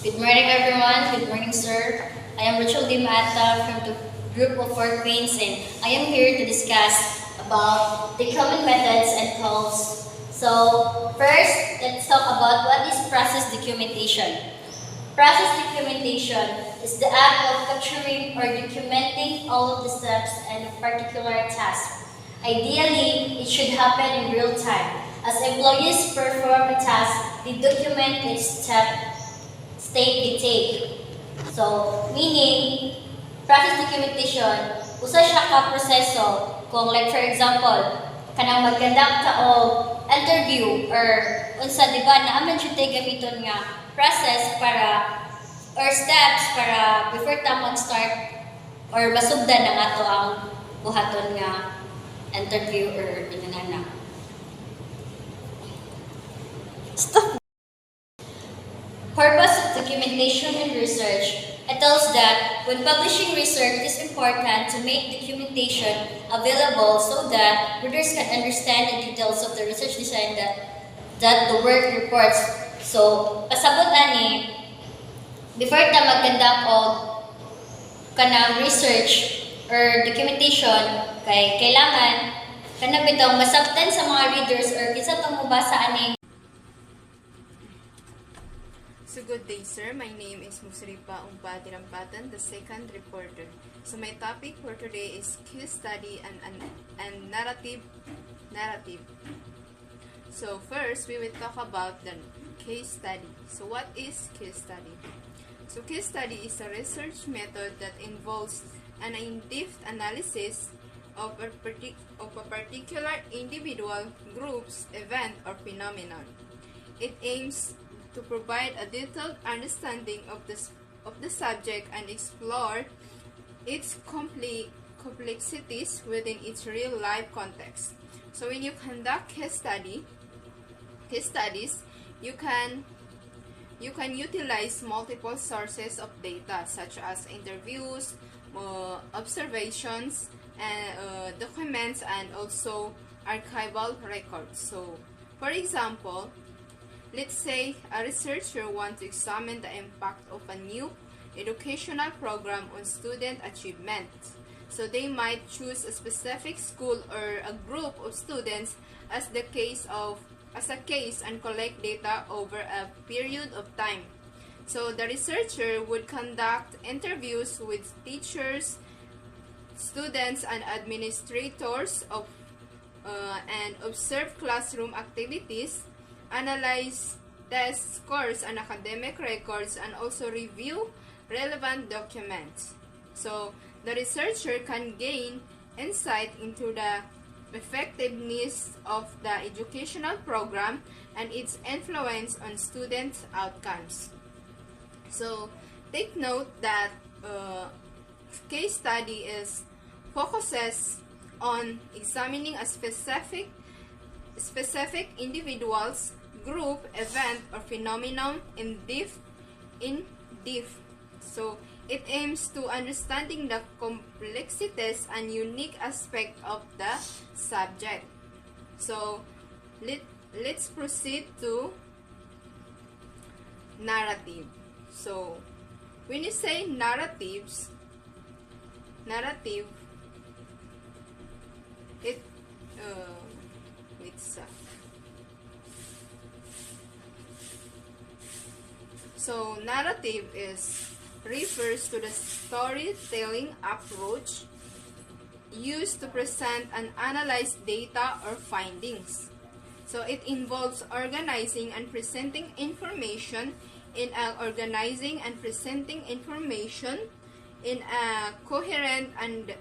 Good morning, everyone. Good morning, sir. I am Rachel Dimata from the group of four queens, and I am here to discuss about the common methods and tools. So, first, let's talk about what is process documentation. Process documentation is the act of capturing or documenting all of the steps in a particular task. Ideally, it should happen in real time. As employees perform a task, they document each step they take. So, meaning, process documentation, usa siya ka proseso kung like for example, kanang mag-conduct ka og interview or unsa di ba naaman siya tay gamiton nga process para or steps para before ta mag-start or masugdan ang ato ang buhaton nga interview or dinanana. Stop. Purpose of documentation and research. It tells that when publishing research, it is important to make documentation available so that readers can understand the details of the research design that the work reports. So, pasabot ani, before ta mag-conduct og kanang research or documentation, kailangan kanang bitong masabtan sa mga readers or kinsa tong mabasa ani. So good day, sir. My name is Musripa Umpa Dirampatan, the second reporter. So my topic for today is case study and narrative. So first, we will talk about the case study. So what is case study? So case study is a research method that involves an in-depth analysis of a particular individual, group's event or phenomenon. It aims to provide a detailed understanding of the subject and explore its complexities within its real-life context. So when you conduct case studies, you can utilize multiple sources of data such as interviews, observations, and documents, and also archival records. So, for example, let's say a researcher wants to examine the impact of a new educational program on student achievement. So they might choose a specific school or a group of students as a case and collect data over a period of time. So the researcher would conduct interviews with teachers, students, and administrators and observe classroom activities, analyze test scores and academic records, and also review relevant documents. So, the researcher can gain insight into the effectiveness of the educational program and its influence on students' outcomes. So, take note that case study focuses on examining a specific individual's group, event, or phenomenon in depth. So, it aims to understanding the complexities and unique aspect of the subject. So, let's proceed to narrative. So, when you say narrative, it So, narrative refers to the storytelling approach used to present and analyze data or findings. So, it involves organizing and presenting information in a coherent and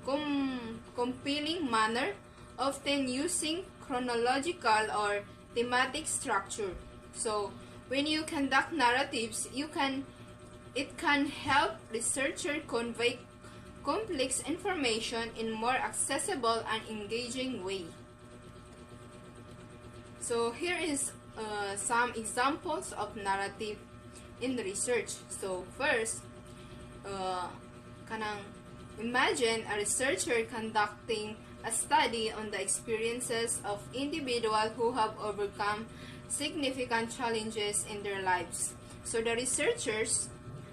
compelling manner, often using chronological or thematic structure. So, when you conduct narratives, it can help researchers convey complex information in more accessible and engaging way. So here is some examples of narrative in research. So first, imagine a researcher conducting a study on the experiences of individuals who have overcome significant challenges in their lives. So the researchers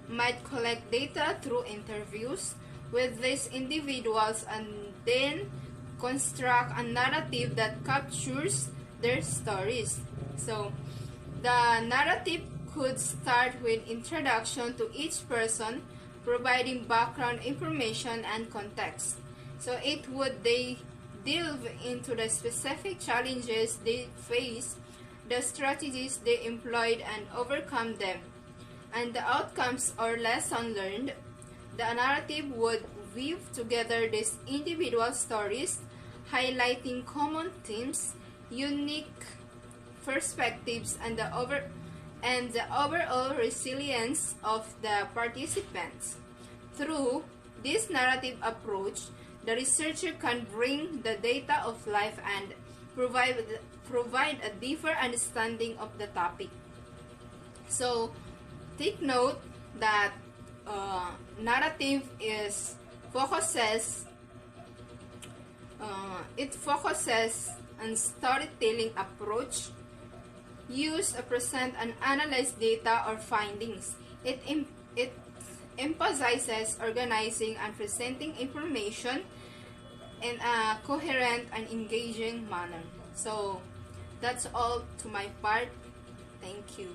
might collect data through interviews with these individuals and then construct a narrative that captures their stories. So the narrative could start with introduction to each person, providing background information and context. So it would they delve into the specific challenges they face, the strategies they employed and overcome them, and the outcomes or lesson learned. The narrative would weave together these individual stories, highlighting common themes, unique perspectives, and the overall resilience of the participants. Through this narrative approach, the researcher can bring the data of life and provide a deeper understanding of the topic. So, take note that narrative is focuses it focuses on storytelling approach used to present and analyze data or findings. It emphasizes organizing and presenting information in a coherent and engaging manner. So that's all to my part. Thank you.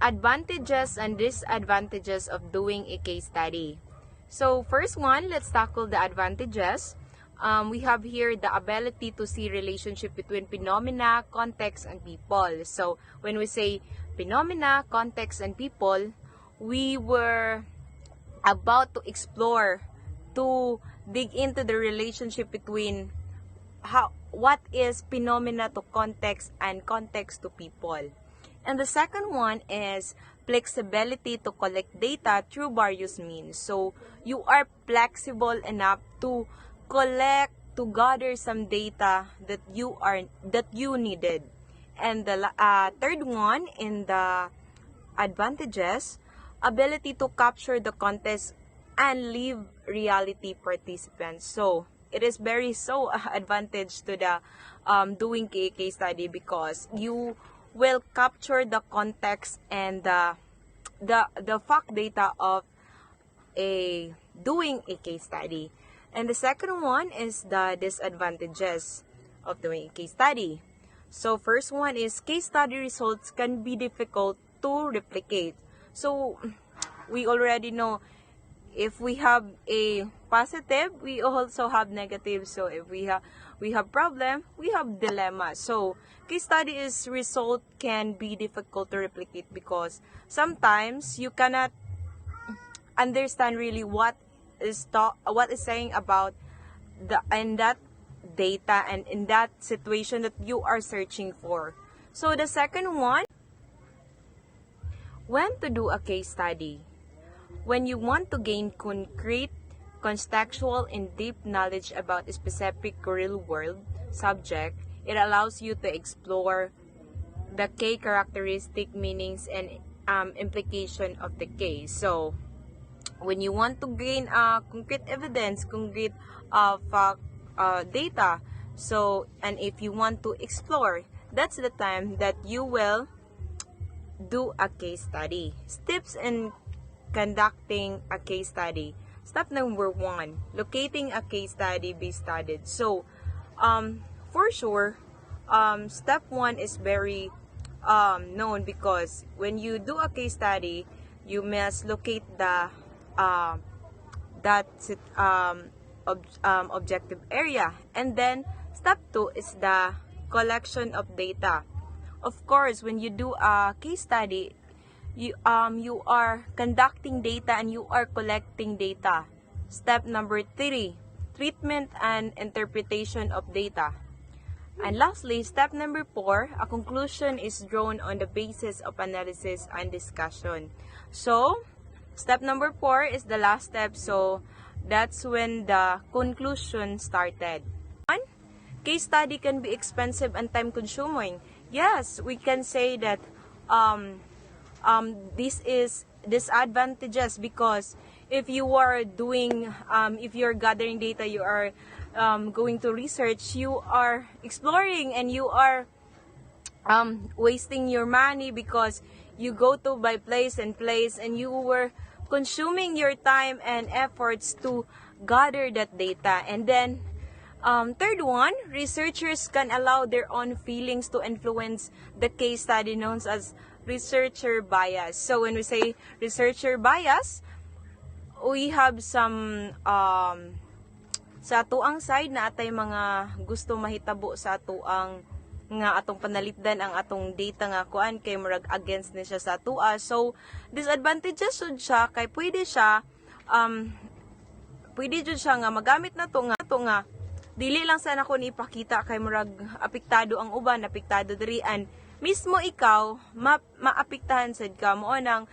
Advantages and disadvantages of doing a case study. So first one, let's tackle the advantages. We have here the ability to see relationship between phenomena, context, and people. So when we say phenomena, context, and people, we were about to explore, to dig into the relationship between what is phenomena to context and context to people. And the second one is flexibility to collect data through various means. So you are flexible enough to collect, to gather some data that you needed. And the third one in the advantages, ability to capture the context and leave reality participants. So it is very so advantage to the doing case study, because you will capture the context and the fact data of doing a case study. And the second one is the disadvantages of doing a case study. So first one is case study results can be difficult to replicate. So we already know, if we have a positive, we also have negative. So if we have problem, we have dilemma. So case studies result can be difficult to replicate, because sometimes you cannot understand really what is saying about in that data and in that situation that you are searching for. So the second one, when to do a case study. When you want to gain concrete, contextual, and deep knowledge about a specific real-world subject, it allows you to explore the key characteristic, meanings, and implication of the case. So, when you want to gain concrete evidence, concrete data, so, and if you want to explore, that's the time that you will do a case study. Steps in conducting a case study. Step number 1, locating a case study be studied. So, for sure, step 1 is very known, because when you do a case study, you must locate the objective area. And then step 2 is the collection of data. Of course, when you do a case study, you are conducting data and you are collecting data. Step number 3, treatment and interpretation of data. And lastly, step number 4, a conclusion is drawn on the basis of analysis and discussion. So, step number 4 is the last step, so that's when the conclusion started. Case study can be expensive and time consuming. Yes, we can say that this is disadvantages, because if you are doing, if you're gathering data, you are going to research, you are exploring, and you are wasting your money because you go to by place and you were consuming your time and efforts to gather that data. And then third one, researchers can allow their own feelings to influence the case study, known as researcher bias. So when we say researcher bias, we have some sa atuang side na atay mga gusto mahitabo sa atuang nga atong panalitdan ang atong data nga kuan kay murag against ni siya sa atua. So disadvantages sud siya kay pwede jud siya nga magamit na to nga dili lang sana ko ni ipakita kay murag apektado ang uban, apektado diri, and mismo ikaw maapektahan sad ka mo nang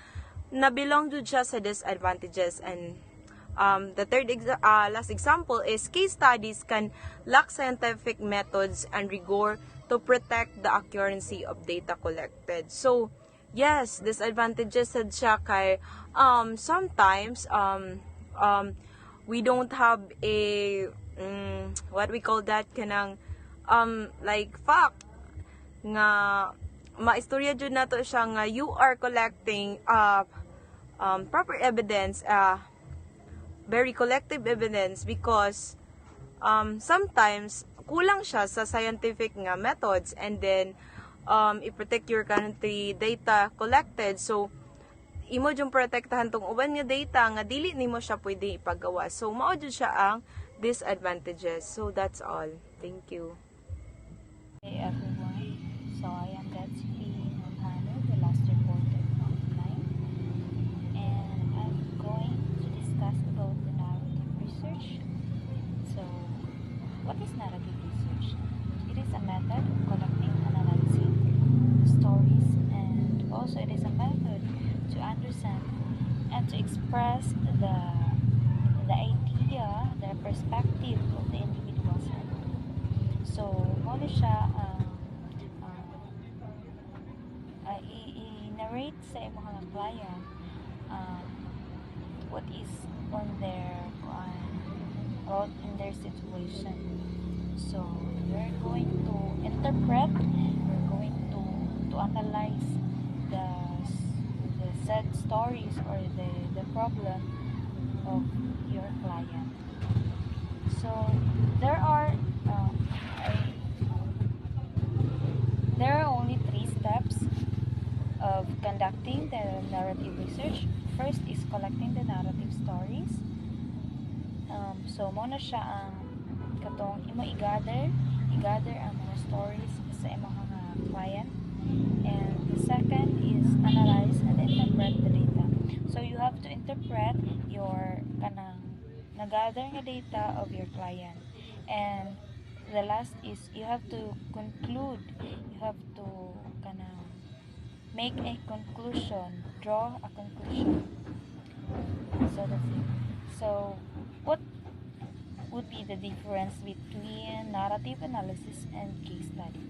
nabilong jud siya sa disadvantages. And the last example is case studies can lack scientific methods and rigor to protect the accuracy of data collected. So, yes, disadvantages sad siya kay sometimes we don't have a what we call that kanang like fact nga maistorya jud nato siya nga you are collecting proper evidence, very collective evidence, because sometimes kulang siya sa scientific nga methods, and then i-protect your country data collected. So imo jung protektahan tong uban nga data nga dili nimo siya pwede ipagawa. So mao jud siya ang disadvantages. So that's all. Thank you. Hey everyone, so I am Betsy Montano, the last reporter from Line, and I'm going to discuss about the narrative research. So, what is narrative research? It is a method of collecting, analyzing stories, and also it is a method to understand and to express the idea, the perspective of the individual self. So, muna siya i-narrate sa imong mga client what is on their about in their situation. So, we're going to interpret, we're going to analyze the said stories or the problem of your client. So, there are only 3 steps of conducting the narrative research. First is collecting the narrative stories. So, muna siya ang katong imo i-gather ang mga stories sa imong mga client. And the second is analyze and interpret the data. So, you have to interpret your na-gather nga data of your client. And the last is you have to conclude, you have to make a conclusion, draw a conclusion. So that's it. So what would be the difference between narrative analysis and case study?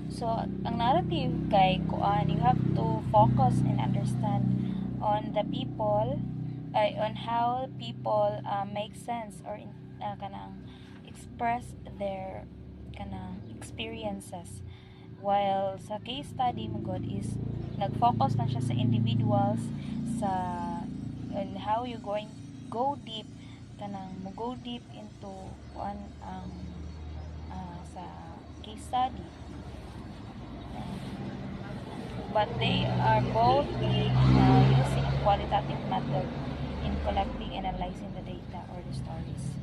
So ang narrative kay kuan, you have to focus and understand on the people, on how people make sense or express their experiences. While sa case study mo god is nag-focus lang siya sa individuals, sa on how you going go deep go deep into sa case study. But they are both using qualitative method in collecting and analyzing the data or the stories.